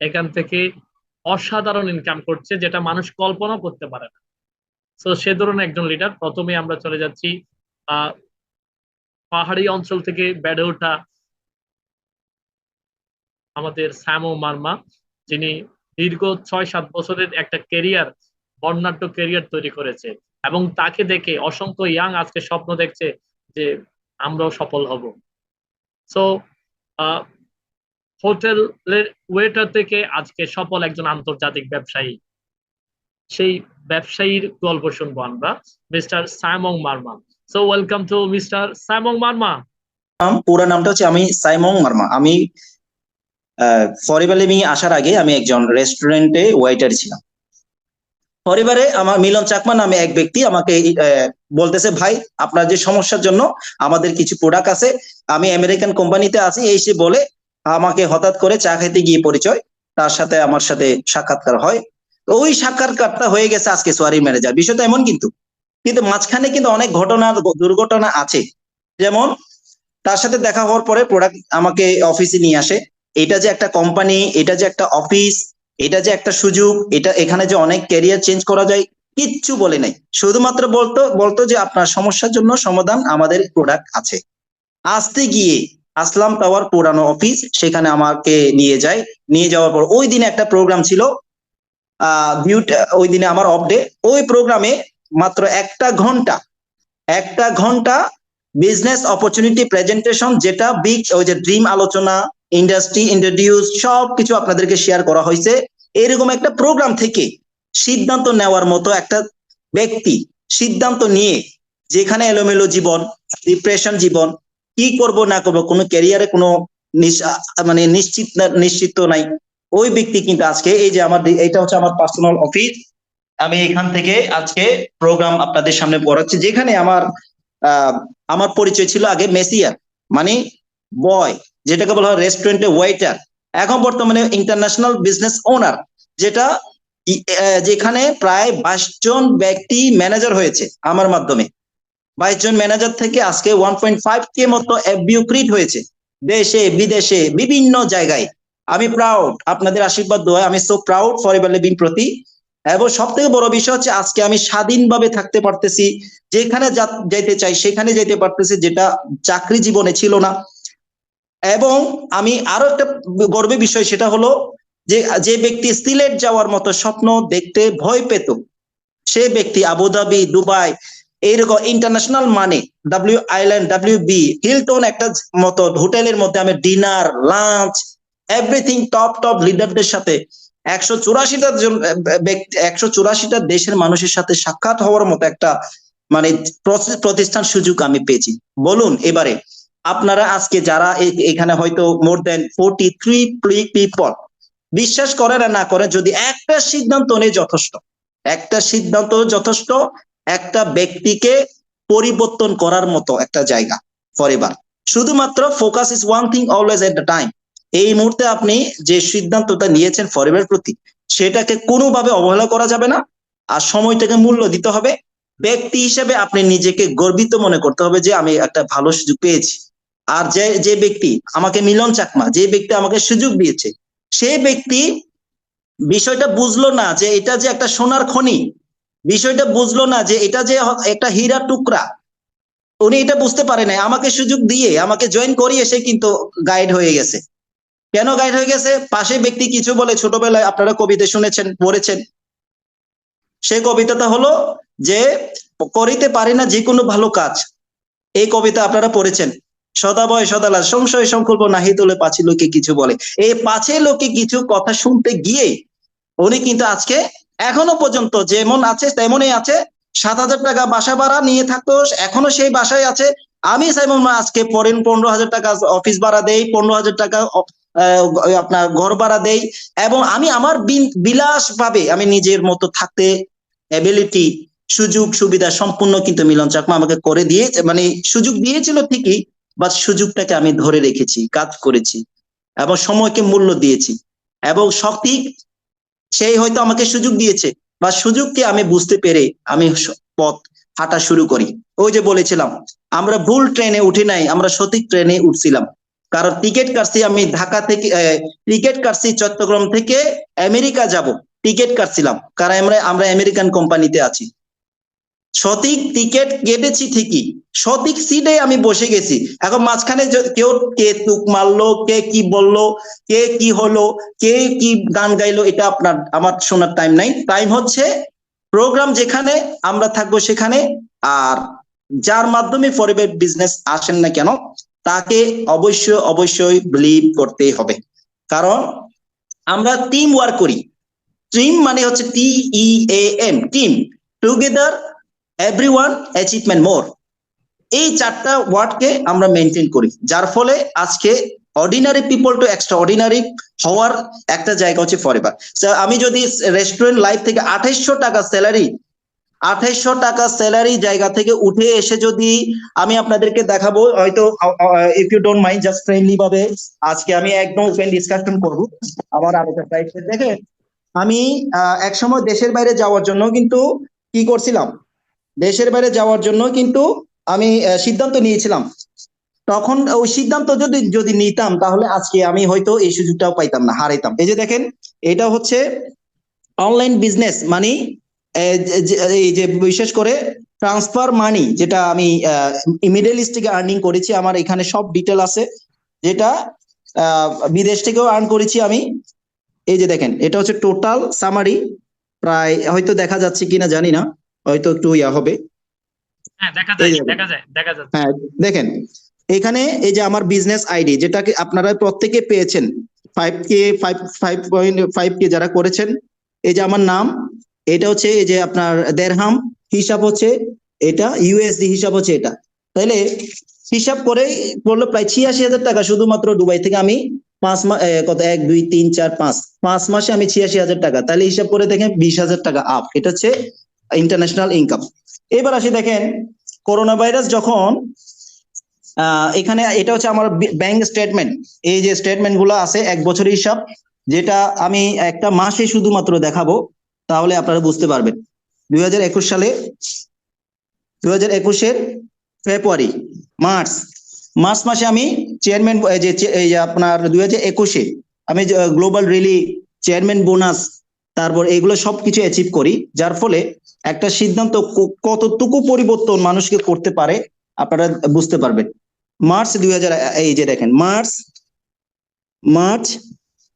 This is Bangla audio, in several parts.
এখান থেকে অসাধারণ ইনকাম করছে, যেটা মানুষ কল্পনা করতে পারে না। তো সে ধরনের একজন লিডার। প্রথমে আমরা চলে যাচ্ছি আহ পাহাড়ি অঞ্চল থেকে বেড়ে ওঠা আমাদের স্যামো মার্মা, যিনি দীর্ঘ 6-7 বছরের একটা কেরিয়ার, বর্ণাঢ্য কেরিয়ার তৈরি করেছে। এবং তাকে দেখে অসংখ্য ইয়াং আজকে স্বপ্ন দেখছে যে আমরাও সফল হব। সো হোটেলের ওয়েটার থেকে আজকে সফল একজন আন্তর্জাতিক ব্যবসায়ী। সেই ব্যবসায়ীর গল্প শুনবো আমরা, mister Saimong Marma. So welcome to mister Saimong Marma. পুরো নামটা হচ্ছে আমি সাইমং মার্মা। আমি ফরিবার লিভিং আসার আগে আমি একজন রেস্টুরেন্টে ওয়েটার ছিলাম। পরিবারে আমার মিলন চাকমা নামে এক ব্যক্তি আমাকে বলতেছে, ভাই আপনার যে সমস্যার জন্য আমাদের কিছু প্রোডাক্ট আছে, আমি আমেরিকান কোম্পানিতে আছি, এই সে বলে আমাকে হঠাৎ করে চা খেতে গিয়ে পরিচয়, তার সাথে আমার সাথে সাক্ষাৎকার হয়। তো ওই সাক্ষাৎকারটা হয়ে গেছে আজকে সোয়ারি ম্যানেজার। বিষয়টা এমন কিন্তু কিন্তু মাঝখানে কিন্তু অনেক দুর্ঘটনা আছে। যেমন তার সাথে দেখা হওয়ার পরে প্রোডাক্ট আমাকে অফিসে নিয়ে আসে। এটা যে একটা কোম্পানি, এটা যে একটা অফিস, এটা যে একটা সুযোগ, এটা এখানে যে অনেক ক্যারিয়ার চেঞ্জ করা যায়, কিচ্ছু বলে নাই। শুধুমাত্র বলতো বলতো যে আপনার সমস্যার জন্য সমাধান আমাদের প্রোডাক্ট আছে। আসতে গিয়ে আসলাম টাওয়ার পুরানো অফিস, সেখানে আমাকে নিয়ে যায়। নিয়ে যাওয়ার পর ওই দিনে একটা প্রোগ্রাম ছিল, ওই দিনে আমার অফ ডে। ওই প্রোগ্রামে মাত্র একটা ঘন্টা বিজনেস অপরচুনিটি প্রেজেন্টেশন, যেটা বিগ ওই যে ড্রিম আলোচনা, ইন্ডাস্ট্রি ইন্ট্রোডিউস, সবকিছু আপনাদেরকে শেয়ার করা হয়েছে। এরকম একটা প্রোগ্রাম থেকে সিদ্ধান্ত নেওয়ার মতো একটা ব্যক্তি সিদ্ধান্ত নিয়ে, যেখানে এলোমেলো জীবন, ডিপ্রেশন জীবন, কি করব না করব, কোনো ক্যারিয়ারে কোনো মানে নিশ্চিত নাই, ওই ব্যক্তি কিন্তু আজকে এই যে এটা হচ্ছে আমার পার্সোনাল অফিস। আমি এখান থেকে আজকে প্রোগ্রাম আপনাদের সামনে পড়াচ্ছি, যেখানে আমার পরিচয় ছিল আগে মেসিয়ার, মানে বয়, যেটাকে বলা হয় রেস্টুরেন্টে ওয়েটার। এখন বর্তমানে ইন্টারন্যাশনাল বিজনেস ওনার, যেটা যেখানে প্রায় 22 জন ব্যক্তি ম্যানেজার হয়েছে আমার মাধ্যমে। 22 জন ম্যানেজার থেকে আজকে 1.5K মতো এফবিও ক্রিয়েট হয়েছে দেশে বিদেশে বিভিন্ন জায়গায়। আমি প্রাউড, আপনাদের আশীর্বাদ দোয়া, আমি সো প্রাউড ফরিবার লিভিং প্রতি। এবং সব থেকে বড় বিষয় হচ্ছে আজকে আমি স্বাধীনভাবে থাকতে পারতেছি, যেখানে যাইতে চাই সেখানে যেতে পারতেছি, যেটা চাকরি জীবনে ছিল না। এবং আমি আরো একটা গর্বের বিষয়, সেটা হলো যে যে ব্যক্তি সিলেট যাওয়ার মতো স্বপ্ন দেখতে ভয় পেত, সে ব্যক্তি আবুধাবি, দুবাই, এইরকম ইন্টারন্যাশনাল মানে আইল্যান্ড, হিলটন একটা মতো হোটেলের মধ্যে আমি ডিনার, লাঞ্চ, এভরিথিং টপ লিডারদের সাথে 184টা দেশের মানুষের সাথে সাক্ষাৎ হওয়ার মতো একটা মানে প্রতিষ্ঠান সুযোগ আমি পেয়েছি। বলুন এবারে আপনারা আজকে যারা এখানে হয়তো মোর দেন 43 পিপল, বিশ্বাস করেন আর না করেন, যদি একটা সিদ্ধান্ত নেই যথেষ্ট, একটা সিদ্ধান্ত যথেষ্ট একটা ব্যক্তিকে পরিবর্তন করার মতো একটা জায়গা পরিবার। শুধুমাত্র focus is one thing always at the time. এই মুহূর্তে আপনি যে সিদ্ধান্তটা নিয়েছেন পরিবারের প্রতি, সেটাকে কোনোভাবে অবহেলা করা যাবে না, আর সময়টাকে মূল্য দিতে হবে। ব্যক্তি হিসেবে আপনি নিজেকে গর্বিত মনে করতে হবে যে আমি একটা ভালো সুযোগ পেয়েছি। আর যে ব্যক্তি আমাকে, মিলন চাকমা, যে ব্যক্তি আমাকে সুযোগ দিয়েছে, সেই ব্যক্তি বিষয়টা বুঝলো না যে এটা যে একটা সোনার খনি, বিষয়টা বুঝলো না যে এটা যে একটা হীরা টুকরা। উনি এটা বুঝতে পারে না। আমাকে সুযোগ দিয়ে, আমাকে জয়েন করিয়ে সে কিন্তু গাইড হয়ে গেছে। কেন গাইড হয়ে গেছে? পাশে ব্যক্তি কিছু বলে, ছোটবেলায় আপনারা কবিতা শুনেছেন, পড়েছেন। সেই কবিতাটা হলো যে করিতে পারি না যে কোনো ভালো কাজ। এই কবিতা আপনারা পড়েছেন। সদাবয় সদালা সংশয় সংকল্প নাহি তোলে পাছে লোকে কিছু বলে। এই পাছে লোকে কিছু কথা শুনতে গিয়ে উনি কিন্তু আজকে এখনো পর্যন্ত যেমন আছে তেমনই আছে। 7,000 টাকা বাসা ভাড়া নিয়ে থাকতো, এখনো সেই বাসায় আছে। আমি সাইমন আজকে পড়েন 15,000 টাকা অফিস ভাড়া দেই, 15,000 টাকা আপনার ঘর ভাড়া দেই, এবং আমি আমার বিলাস ভাবে আমি নিজের মতো থাকতে এবিলিটি, সুযোগ সুবিধা সম্পূর্ণ কিন্তু মিলন চাকমা আমাকে করে দিয়েছে। মানে সুযোগ দিয়েছিল ঠিকই, বাট সুযোগটাকে আমি ধরে রেখেছি, কাজ করেছি এবং সময়কে মূল্য দিয়েছি। এবং শক্তি সেই হয়তো আমাকে সুযোগ দিয়েছে, বা সুযোগকে আমি বুঝতে পেরে আমি পথ হাঁটা শুরু করি। ওই যে বলেছিলাম, আমরা ভুল ট্রেনে উঠি নাই, আমরা সঠিক ট্রেনে উঠছিলাম। কারণ টিকিট কাটছি আমি ঢাকা থেকে, টিকিট কাটছি চট্টগ্রাম থেকে আমেরিকা যাব, টিকিট কাটছিলাম কারণ আমরা আমেরিকান কোম্পানিতে আছি। সঠিক টিকিট কেটেছি ঠিকই, সঠিক সিটে আমি বসে গেছি। এখন মাঝখানে কেউ কে তুক মারলো, কে কি বললো, কে কি হলো, কে কি গান গাইলো, এটা আমার শোনার টাইম নাই। টাইম হচ্ছে প্রোগ্রাম যেখানে আমরা থাকবো সেখানে। আর যার মাধ্যমে ফরএভার বিজনেস আসেন না কেন, তাকে অবশ্যই বিলিভ করতেই হবে। কারণ আমরা টিম ওয়ার্ক করি। টিম মানে হচ্ছে TEAM, team, together, everyone, achievement more. এই চারটা ওয়ার্ডকে আমরা মেনটেন করি, যার ফলে আজকে ordinary people to extraordinary হওয়ার একটা জায়গা হচ্ছে ফরএভার। আমি যদি রেস্টুরেন্ট লাইফ থেকে 2800 টাকা স্যালারি, 2800 টাকা স্যালারি জায়গা থেকে উঠে এসে যদি আমি আপনাদেরকে দেখাবো, হয়তো if you don't mind, just friendly ভাবে আজকে আমি একদম ওপেন ডিসকাশন করবো আমার আরেকটা সাইডে। দেখেন আমি একসময় দেশের বাইরে যাওয়ার জন্য কিন্তু কি করছিলাম, দেশের বাইরে যাওয়ার জন্য কিন্তু আমি সিদ্ধান্ত নিয়েছিলাম। তখন ওই সিদ্ধান্ত যদি নিতাম তাহলে আজকে আমি হয়তো এই সুযোগটাও পাইতাম না, হারাইতাম। এই যে দেখেন, এটা হচ্ছে অনলাইন বিজনেস মানি, এই যে বিশেষ করে ট্রান্সফার মানি, যেটা আমি মিডল ইস্ট থেকে আর্নিং করেছি, আমার এখানে সব ডিটেল আছে, যেটা বিদেশ থেকেও আর্ন করেছি আমি। এই যে দেখেন, এটা হচ্ছে টোটাল সামারি, প্রায় হয়তো দেখা যাচ্ছে কিনা জানি না, হয়তো একটু হবে। হ্যাঁ, দেখা যায়, দেখা যাচ্ছে। হ্যাঁ দেখেন, এখানে এই যে আমার বিজনেস আইডি, যেটাকে আপনারা প্রত্যেকে পেয়েছেন 5K যারা করেছেন। এই যে আমার নাম, এটা হচ্ছে এই যে আপনার দেরহাম হিসাব হচ্ছে এটা, USD হিসাব হচ্ছে এটা। তাহলে হিসাব করে বললো প্রায় 86,000 টাকা শুধুমাত্র দুবাই থেকে আমি 5 মাস, কত 1 2 3 4 5 মাসে আমি 86,000 টাকা। তাহলে হিসাব করে দেখেন 20,000 টাকা আপ, এটা হচ্ছে ইন্টারন্যাশনাল ইনকাম। এবার আসি দেখেন, করোনা ভাইরাস যখন এখানে, এটা হচ্ছে আমার ব্যাংক স্টেটমেন্ট। এই যে স্টেটমেন্ট গুলো আছে 1 বছরের হিসাব, যেটা আমি একটা মাসে শুধুমাত্র দেখাবো, তাহলে আপনারা বুঝতে পারবেন। 2021 সালে, 2021-এর ফেব্রুয়ারি, মার্চ মাসে আমি চেয়ারম্যান, এই যে আপনার 2021-এ আমি গ্লোবাল রিলি চেয়ারম্যান বোনাস, তারপর এগুলো সবকিছু অ্যাচিভ করি, যার ফলে একটা সিদ্ধান্ত কতটুকু পরিবর্তন মানুষকে করতে পারে আপনারা বুঝতে পারবেন। মার্চ 2000, এই যে দেখেন মার্চ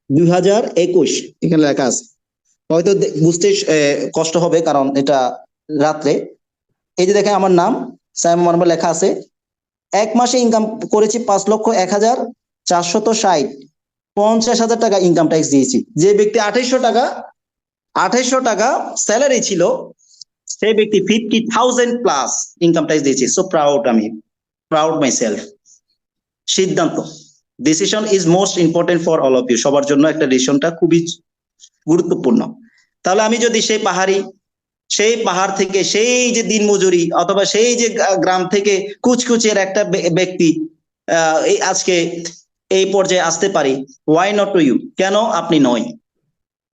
2021 এখানে লেখা আছে, হয়তো বুঝতে কষ্ট হবে কারণ এটা রাত্রে। এই যে দেখেন আমার নাম সাইমন মার্মা লেখা আছে। 1 মাসে ইনকাম করেছি 5,0460, 50,000 টাকা ইনকাম ট্যাক্স দিয়েছি। যে ব্যক্তি 2800 টাকা স্যালারি ছিল, সেই ব্যক্তি 50,000 প্লাস ইনকাম ট্যাক্স দিয়েছি। সো প্রাউড, আমি প্রাউড মাই সেলফ। সিদ্ধান্ত, decision is most important for all of you. সবার জন্য একটা ডিসিশনটা খুবই গুরুত্বপূর্ণ। তাহলে আমি যদি সেই পাহাড় থেকে, সেই যে দিনমজুরি অথবা সেই যে গ্রাম থেকে কুচকুচের একটা ব্যক্তি এই আজকে এই পর্যায়ে আসতে পারি, ওয়াই নট টু ইউ, কেন আপনি নয়?